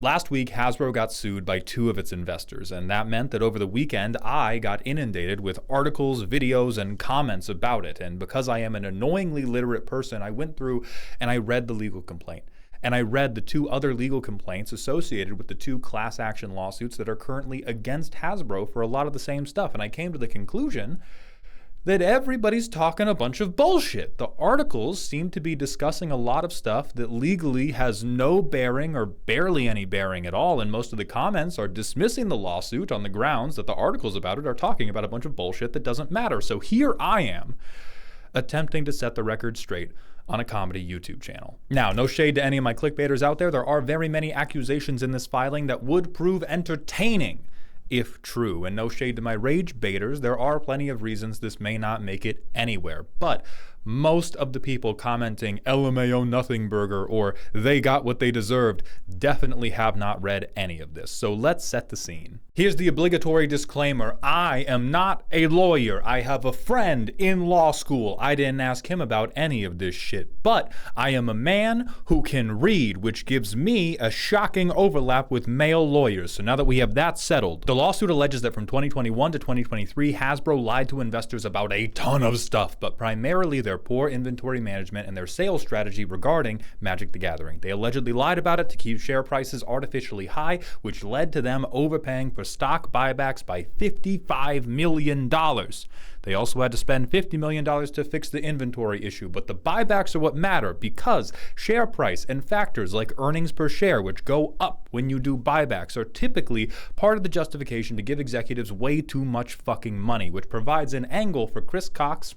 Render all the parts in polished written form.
Last week, Hasbro got sued by 2 of its investors, and that meant that over the weekend, I got inundated with articles, videos, and comments about it. And because I am an annoyingly literate person, I went through and I read the legal complaint. And I read the 2 other legal complaints associated with the 2 class action lawsuits that are currently against Hasbro for a lot of the same stuff. And I came to the conclusion that everybody's talking a bunch of bullshit. The articles seem to be discussing a lot of stuff that legally has no bearing or barely any bearing at all, and most of the comments are dismissing the lawsuit on the grounds that the articles about it are talking about a bunch of bullshit that doesn't matter. So here I am, attempting to set the record straight on a comedy YouTube channel. Now, no shade to any of my clickbaiters out there. There are very many accusations in this filing that would prove entertaining if true, and no shade to my rage baiters. There are plenty of reasons this may not make it anywhere, but most of the people commenting LMAO nothing burger or they got what they deserved definitely have not read any of this. So let's set the scene. Here's the obligatory disclaimer. I am not a lawyer. I have a friend in law school. I didn't ask him about any of this shit, but I am a man who can read, which gives me a shocking overlap with male lawyers. So now that we have that settled, the lawsuit alleges that from 2021 to 2023, Hasbro lied to investors about a ton of stuff, but primarily their poor inventory management and their sales strategy regarding Magic the Gathering. They allegedly lied about it to keep share prices artificially high, which led to them overpaying for stock buybacks by $55 million. They also had to spend $50 million to fix the inventory issue, but the buybacks are what matter because share price and factors like earnings per share, which go up when you do buybacks, are typically part of the justification to give executives way too much fucking money, which provides an angle for Chris Cox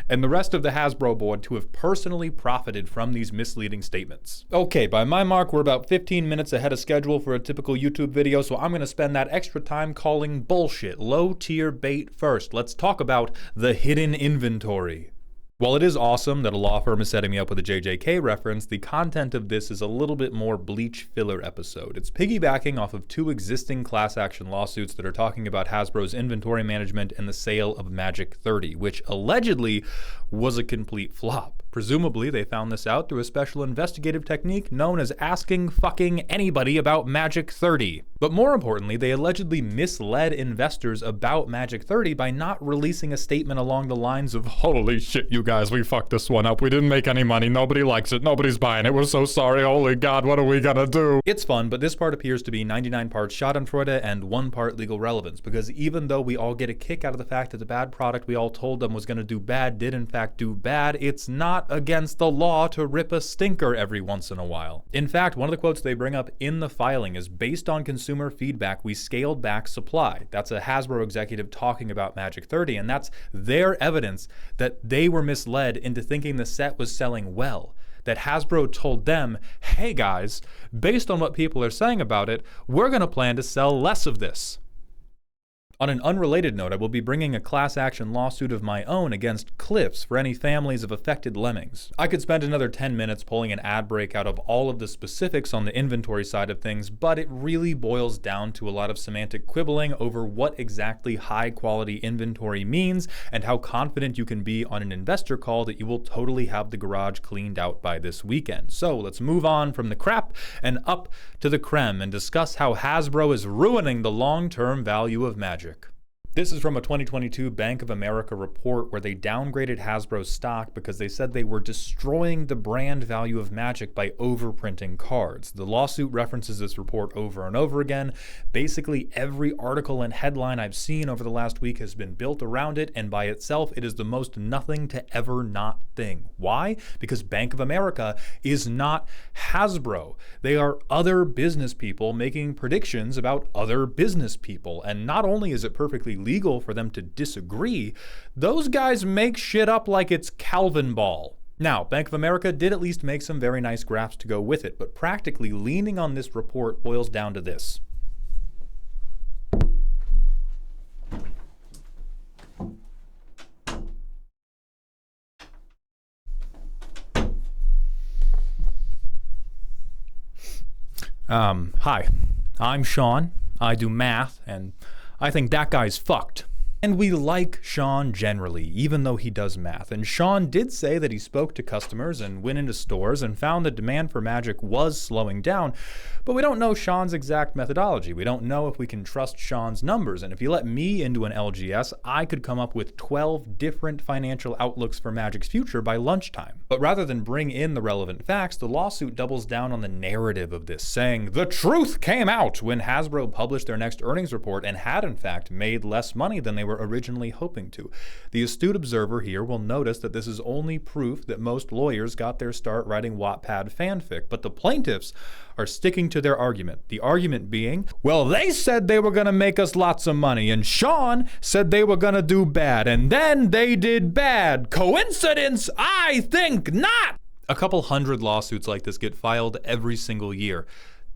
and the rest of the Hasbro board to have personally profited from these misleading statements. Okay, by my mark, we're about 15 minutes ahead of schedule for a typical YouTube video, so I'm gonna spend that extra time calling bullshit low-tier bait first. Let's talk about the hidden inventory. While it is awesome that a law firm is setting me up with a JJK reference, the content of this is a little bit more Bleach filler episode. It's piggybacking off of 2 existing class action lawsuits that are talking about Hasbro's inventory management and the sale of Magic 30, which allegedly was a complete flop. Presumably, they found this out through a special investigative technique known as asking fucking anybody about Magic 30. But more importantly, they allegedly misled investors about Magic 30 by not releasing a statement along the lines of, "Holy shit, you guys, we fucked this one up. We didn't make any money. Nobody likes it. Nobody's buying it. We're so sorry. Holy God, what are we gonna do?" It's fun, but this part appears to be 99 parts schadenfreude and 1 part legal relevance, because even though we all get a kick out of the fact that the bad product we all told them was gonna do bad did in fact do bad, it's not against the law to rip a stinker every once in a while. In fact, one of the quotes they bring up in the filing is, "Based on consumer feedback, we scaled back supply." That's a Hasbro executive talking about Magic 30, and that's their evidence that they were misled into thinking the set was selling well. That Hasbro told them, "Hey guys, based on what people are saying about it, we're gonna plan to sell less of this." On an unrelated note, I will be bringing a class action lawsuit of my own against Cliffs for any families of affected lemmings. I could spend another 10 minutes pulling an ad break out of all of the specifics on the inventory side of things, but it really boils down to a lot of semantic quibbling over what exactly high quality inventory means and how confident you can be on an investor call that you will totally have the garage cleaned out by this weekend. So let's move on from the crap and up to the creme and discuss how Hasbro is ruining the long-term value of Magic. This is from a 2022 Bank of America report where they downgraded Hasbro's stock because they said they were destroying the brand value of Magic by overprinting cards. The lawsuit references this report over and over again. Basically, every article and headline I've seen over the last week has been built around it, and by itself, it is the most nothing to ever not thing. Why? Because Bank of America is not Hasbro. They are other business people making predictions about other business people, and not only is it perfectly legal for them to disagree, those guys make shit up like it's Calvin Ball. Now, Bank of America did at least make some very nice graphs to go with it, but practically leaning on this report boils down to this. Hi, I'm Sean. I do math, and I think that guy's fucked. And we like Sean generally, even though he does math. And Sean did say that he spoke to customers and went into stores and found the demand for Magic was slowing down, but we don't know Sean's exact methodology. We don't know if we can trust Sean's numbers. And if you let me into an LGS, I could come up with 12 different financial outlooks for Magic's future by lunchtime. But rather than bring in the relevant facts, the lawsuit doubles down on the narrative of this, saying the truth came out when Hasbro published their next earnings report and had in fact made less money than they were originally hoping to. The astute observer here will notice that this is only proof that most lawyers got their start writing Wattpad fanfic, but the plaintiffs are sticking to their argument. The argument being, well, they said they were going to make us lots of money, and Sean said they were going to do bad, and then they did bad. Coincidence? I think not! A couple hundred lawsuits like this get filed every single year.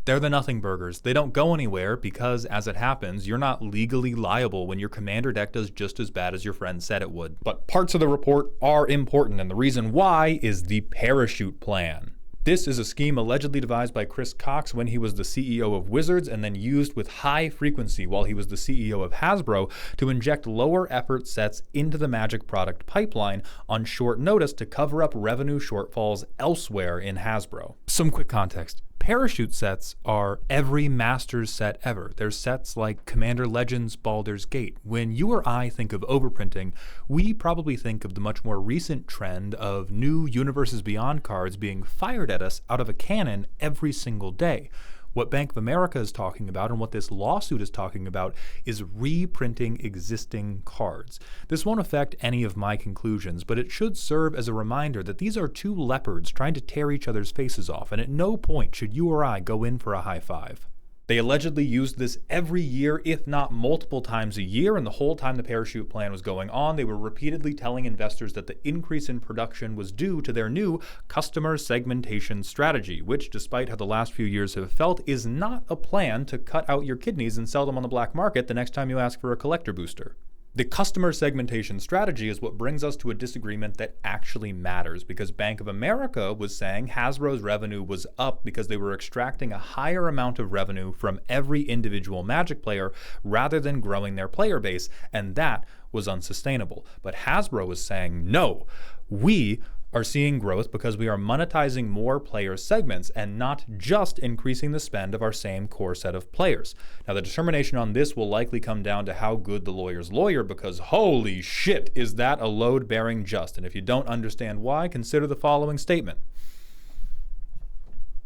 They're the nothing burgers. They don't go anywhere because, as it happens, you're not legally liable when your commander deck does just as bad as your friend said it would. But parts of the report are important, and the reason why is the parachute plan. This is a scheme allegedly devised by Chris Cox when he was the CEO of Wizards and then used with high frequency while he was the CEO of Hasbro to inject lower effort sets into the Magic product pipeline on short notice to cover up revenue shortfalls elsewhere in Hasbro. Some quick context. Parachute sets are every Masters set ever. They're sets like Commander Legends Baldur's Gate. When you or I think of overprinting, we probably think of the much more recent trend of new Universes Beyond cards being fired at us out of a cannon every single day. What Bank of America is talking about and what this lawsuit is talking about is reprinting existing cards. This won't affect any of my conclusions, but it should serve as a reminder that these are two leopards trying to tear each other's faces off, and at no point should you or I go in for a high five. They allegedly used this every year, if not multiple times a year, and the whole time the parachute plan was going on, they were repeatedly telling investors that the increase in production was due to their new customer segmentation strategy, which, despite how the last few years have felt, is not a plan to cut out your kidneys and sell them on the black market the next time you ask for a collector booster. The customer segmentation strategy is what brings us to a disagreement that actually matters, because Bank of America was saying Hasbro's revenue was up because they were extracting a higher amount of revenue from every individual Magic player rather than growing their player base, and that was unsustainable. But Hasbro was saying, no, we are seeing growth because we are monetizing more player segments and not just increasing the spend of our same core set of players. Now, the determination on this will likely come down to how good the lawyer's lawyer, because holy shit, is that a load-bearing just. And if you don't understand why, consider the following statement.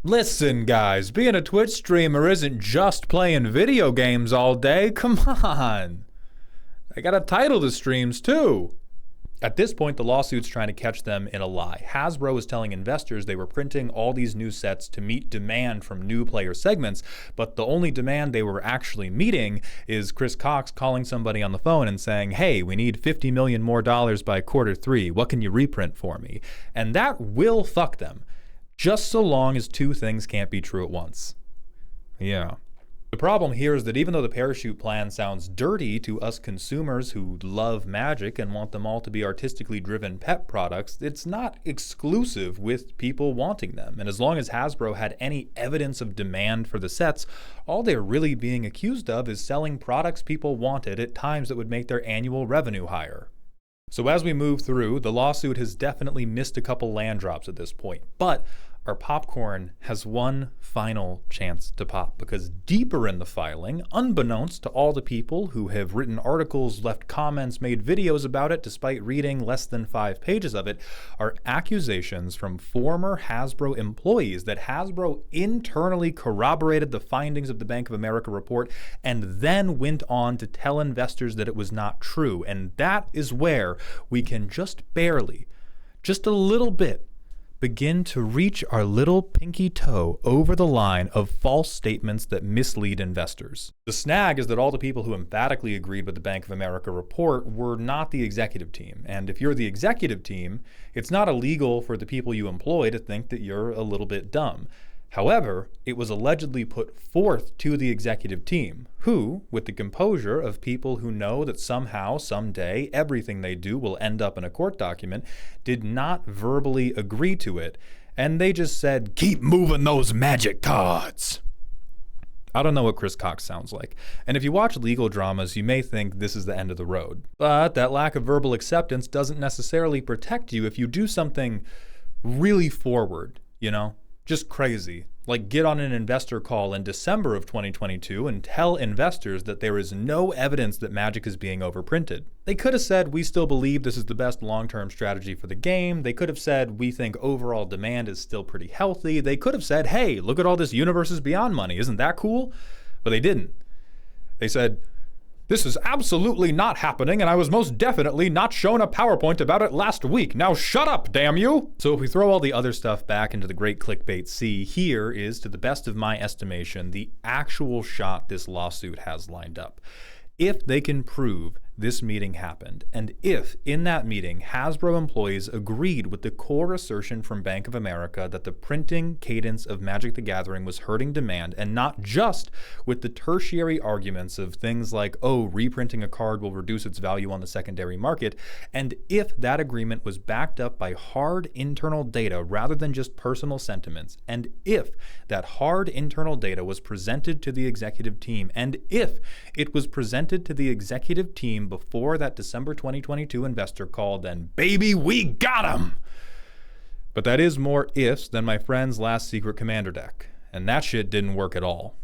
Listen, guys, being a Twitch streamer isn't just playing video games all day. Come on. I got a title to streams too. At this point, the lawsuit's trying to catch them in a lie. Hasbro was telling investors they were printing all these new sets to meet demand from new player segments, but the only demand they were actually meeting is Chris Cox calling somebody on the phone and saying, hey, we need $50 million more by Q3. What can you reprint for me? And that will fuck them, just so long as two things can't be true at once. Yeah. The problem here is that even though the parachute plan sounds dirty to us consumers who love Magic and want them all to be artistically driven pet products, it's not exclusive with people wanting them. And as long as Hasbro had any evidence of demand for the sets, all they're really being accused of is selling products people wanted at times that would make their annual revenue higher. So as we move through, the lawsuit has definitely missed a couple land drops at this point, but our popcorn has one final chance to pop, because deeper in the filing, unbeknownst to all the people who have written articles, left comments, made videos about it despite reading less than 5 pages of it, are accusations from former Hasbro employees that Hasbro internally corroborated the findings of the Bank of America report and then went on to tell investors that it was not true. And that is where we can just barely, just a little bit, begin to reach our little pinky toe over the line of false statements that mislead investors. The snag is that all the people who emphatically agreed with the Bank of America report were not the executive team. And if you're the executive team, it's not illegal for the people you employ to think that you're a little bit dumb. However, it was allegedly put forth to the executive team, who, with the composure of people who know that somehow, someday, everything they do will end up in a court document, did not verbally agree to it, and they just said, keep moving those Magic cards. I don't know what Chris Cox sounds like. And if you watch legal dramas, you may think this is the end of the road. But that lack of verbal acceptance doesn't necessarily protect you if you do something really forward, you know? Just crazy. Like get on an investor call in December of 2022 and tell investors that there is no evidence that Magic is being overprinted. They could have said, we still believe this is the best long-term strategy for the game. They could have said, we think overall demand is still pretty healthy. They could have said, hey, look at all this Universes Beyond money. Isn't that cool? But they didn't. They said, this is absolutely not happening, and I was most definitely not shown a PowerPoint about it last week. Now shut up, damn you! So if we throw all the other stuff back into the great clickbait sea, here is, to the best of my estimation, the actual shot this lawsuit has lined up. If they can prove this meeting happened, and if, in that meeting, Hasbro employees agreed with the core assertion from Bank of America that the printing cadence of Magic the Gathering was hurting demand, and not just with the tertiary arguments of things like, oh, reprinting a card will reduce its value on the secondary market, and if that agreement was backed up by hard internal data rather than just personal sentiments, and if that hard internal data was presented to the executive team, and if it was presented to the executive team before that December 2022 investor call, then baby, we got him! But that is more ifs than my friend's last secret commander deck, and that shit didn't work at all.